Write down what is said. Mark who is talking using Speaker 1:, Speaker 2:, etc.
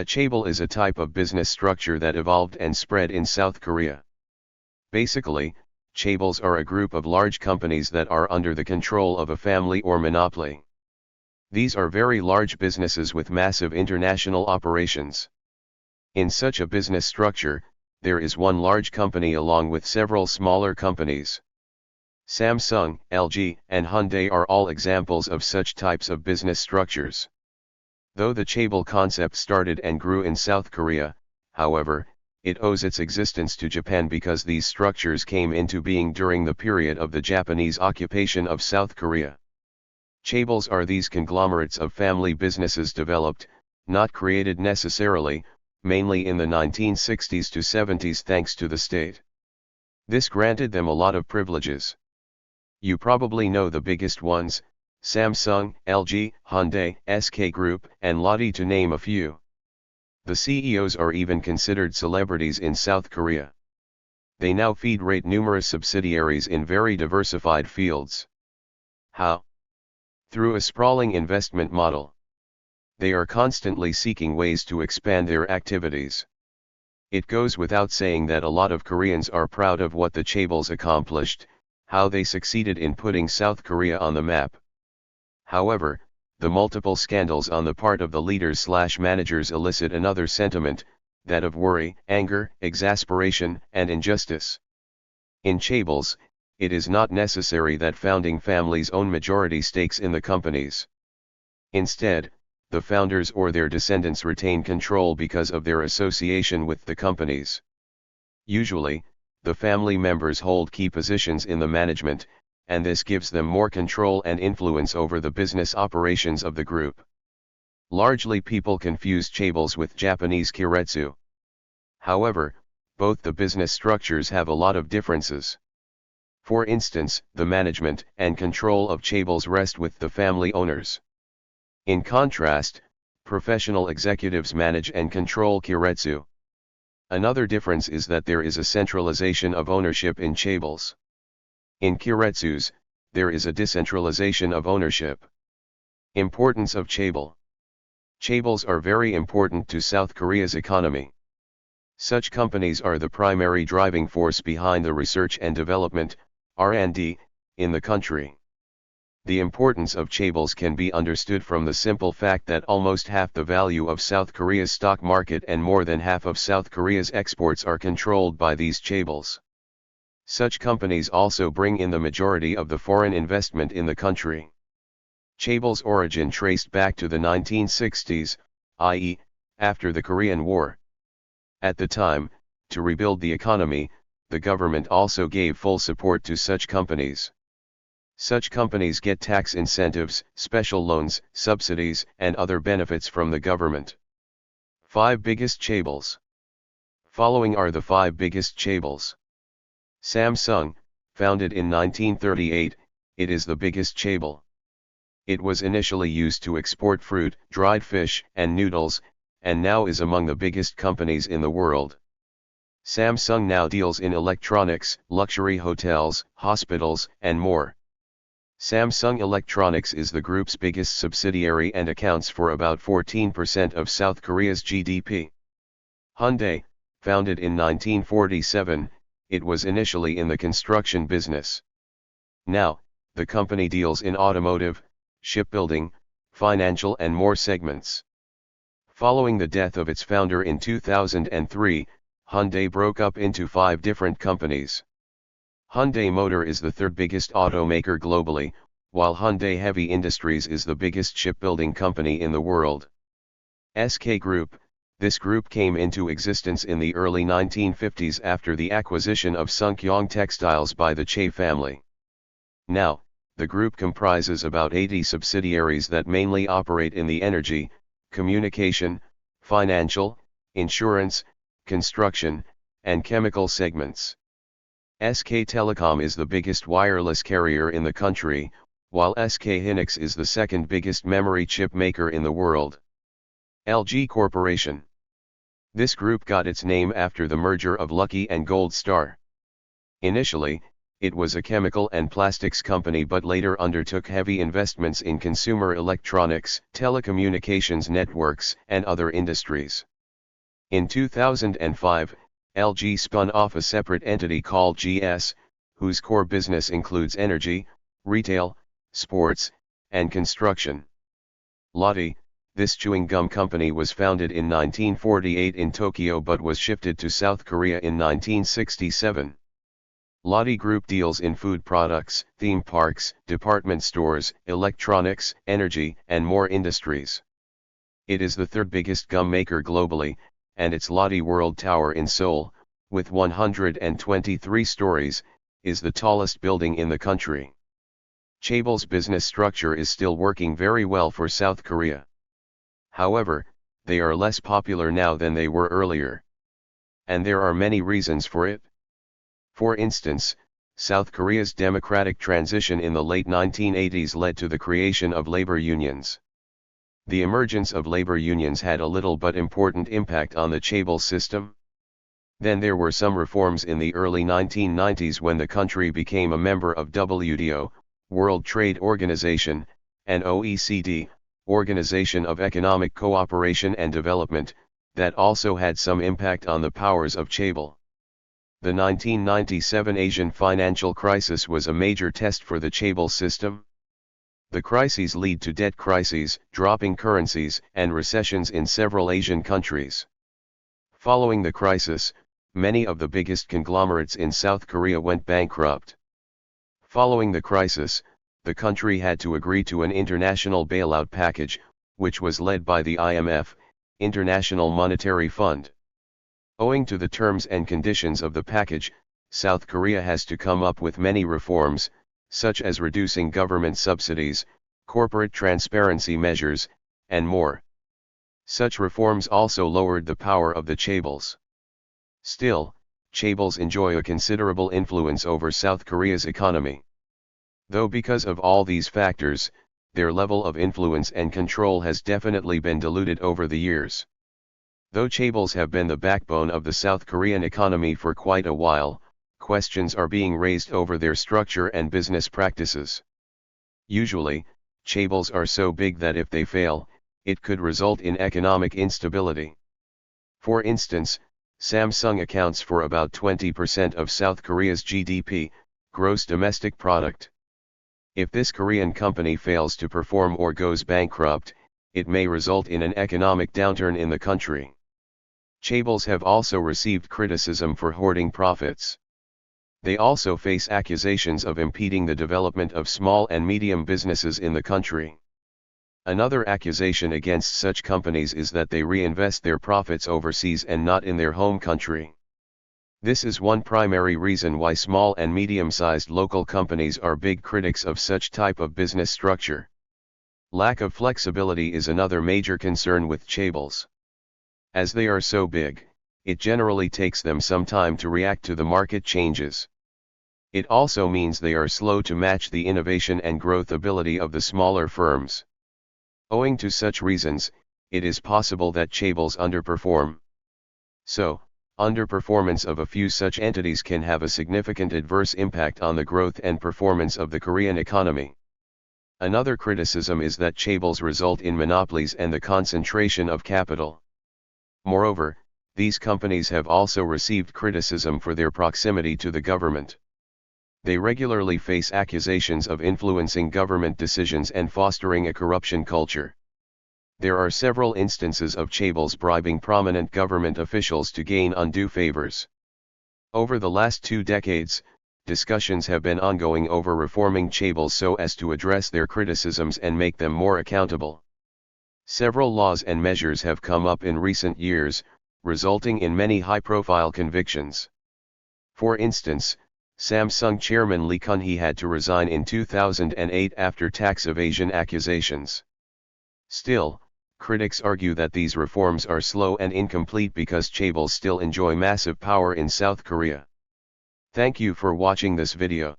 Speaker 1: A chaebol is a type of business structure that evolved and spread in South Korea. Basically, chaebols are a group of large companies that are under the control of a family or monopoly. These are very large businesses with massive international operations. In such a business structure, there is one large company along with several smaller companies. Samsung, LG, and Hyundai are all examples of such types of business structures. Though the chaebol concept started and grew in South Korea, however, it owes its existence to Japan because these structures came into being during the period of the Japanese occupation of South Korea. Chaebols are these conglomerates of family businesses developed, not created necessarily, mainly in the 1960s to 70s thanks to the state. This granted them a lot of privileges. You probably know the biggest ones: Samsung, LG, Hyundai, SK Group, and Lotte, to name a few. The CEOs are even considered celebrities in South Korea. They now feed-rate numerous subsidiaries in very diversified fields. How? Through a sprawling investment model. They are constantly seeking ways to expand their activities. It goes without saying that a lot of Koreans are proud of what the chaebols accomplished, how they succeeded in putting South Korea on the map. However, the multiple scandals on the part of the leaders/managers elicit another sentiment, that of worry, anger, exasperation, and injustice. In chaebols, it is not necessary that founding families own majority stakes in the companies. Instead, the founders or their descendants retain control because of their association with the companies. Usually, the family members hold key positions in the management, and this gives them more control and influence over the business operations of the group. Largely people confuse chaebols with Japanese keiretsu. However, both the business structures have a lot of differences. For instance, the management and control of chaebols rest with the family owners. In contrast, professional executives manage and control keiretsu. Another difference is that there is a centralization of ownership in chaebols. In keiretsus, there is a decentralization of ownership. Importance of chaebol. Chaebols are very important to South Korea's economy. Such companies are the primary driving force behind the research and development, R&D, in the country. The importance of chaebols can be understood from the simple fact that almost half the value of South Korea's stock market and more than half of South Korea's exports are controlled by these chaebols. Such companies also bring in the majority of the foreign investment in the country. Chaebol's origin traced back to the 1960s, i.e., after the Korean War. At the time, to rebuild the economy, the government also gave full support to such companies. Such companies get tax incentives, special loans, subsidies, and other benefits from the government. 5 biggest chaebols. Following are the 5 biggest chaebols. Samsung, founded in 1938, it is the biggest chaebol. It was initially used to export fruit, dried fish, and noodles, and now is among the biggest companies in the world. Samsung now deals in electronics, luxury hotels, hospitals, and more. Samsung Electronics is the group's biggest subsidiary and accounts for about 14% of South Korea's GDP. Hyundai, founded in 1947, it was initially in the construction business. Now, the company deals in automotive, shipbuilding, financial and more segments. Following the death of its founder in 2003, Hyundai broke up into 5 different companies. Hyundai Motor is the 3rd biggest automaker globally, while Hyundai Heavy Industries is the biggest shipbuilding company in the world. SK Group. This group came into existence in the early 1950s after the acquisition of Sungkyong Textiles by the Chae family. Now, the group comprises about 80 subsidiaries that mainly operate in the energy, communication, financial, insurance, construction, and chemical segments. SK Telecom is the biggest wireless carrier in the country, while SK Hynix is the 2nd biggest memory chip maker in the world. LG Corporation. This group got its name after the merger of Lucky and Gold Star. Initially, It was a chemical and plastics company but later undertook heavy investments in consumer electronics, telecommunications networks, and other industries. In 2005, LG spun off a separate entity called GS, whose core business includes energy, retail, sports, and construction. Lotte, this chewing gum company was founded in 1948 in Tokyo but was shifted to South Korea in 1967. Lotte Group deals in food products, theme parks, department stores, electronics, energy, and more industries. It is the third biggest gum maker globally, and its Lotte World Tower in Seoul, with 123 stories, is the tallest building in the country. Chaebol's business structure is still working very well for South Korea. However, they are less popular now than they were earlier. And there are many reasons for it. For instance, South Korea's democratic transition in the late 1980s led to the creation of labor unions. The emergence of labor unions had a little but important impact on the Chaebol system. Then there were some reforms in the early 1990s when the country became a member of WTO, World Trade Organization, and OECD, Organization of Economic Cooperation and Development, that also had some impact on the powers of Chaebol. The 1997 Asian financial crisis was a major test for the Chaebol system. The crises lead to debt crises, dropping currencies, and recessions in several Asian countries. Following the crisis, many of the biggest conglomerates in South Korea went bankrupt. Following the crisis, the country had to agree to an international bailout package, which was led by the IMF, International Monetary Fund. Owing to the terms and conditions of the package, South Korea has to come up with many reforms, such as reducing government subsidies, corporate transparency measures, and more. Such reforms also lowered the power of the Chaebols. Still, Chaebols enjoy a considerable influence over South Korea's economy. Though because of all these factors, their level of influence and control has definitely been diluted over the years. Though Chaebols have been the backbone of the South Korean economy for quite a while, questions are being raised over their structure and business practices. Usually, Chaebols are so big that if they fail, it could result in economic instability. For instance, Samsung accounts for about 20% of South Korea's GDP, gross domestic product. If this Korean company fails to perform or goes bankrupt, it may result in an economic downturn in the country. Chaebols have also received criticism for hoarding profits. They also face accusations of impeding the development of small and medium businesses in the country. Another accusation against such companies is that they reinvest their profits overseas and not in their home country. This is one primary reason why small and medium-sized local companies are big critics of such type of business structure. Lack of flexibility is another major concern with Chaebols. As they are so big, it generally takes them some time to react to the market changes. It also means they are slow to match the innovation and growth ability of the smaller firms. Owing to such reasons, it is possible that Chaebols underperform. So, underperformance of a few such entities can have a significant adverse impact on the growth and performance of the Korean economy. Another criticism is that Chaebols result in monopolies and the concentration of capital. Moreover, these companies have also received criticism for their proximity to the government. They regularly face accusations of influencing government decisions and fostering a corruption culture. There are several instances of Chaebols bribing prominent government officials to gain undue favors. Over the last 2 decades, discussions have been ongoing over reforming Chaebols so as to address their criticisms and make them more accountable. Several laws and measures have come up in recent years, resulting in many high-profile convictions. For instance, Samsung chairman Lee Kun-hee had to resign in 2008 after tax evasion accusations. Still, critics argue that these reforms are slow and incomplete because Chaebols still enjoy massive power in South Korea. Thank you for watching this video.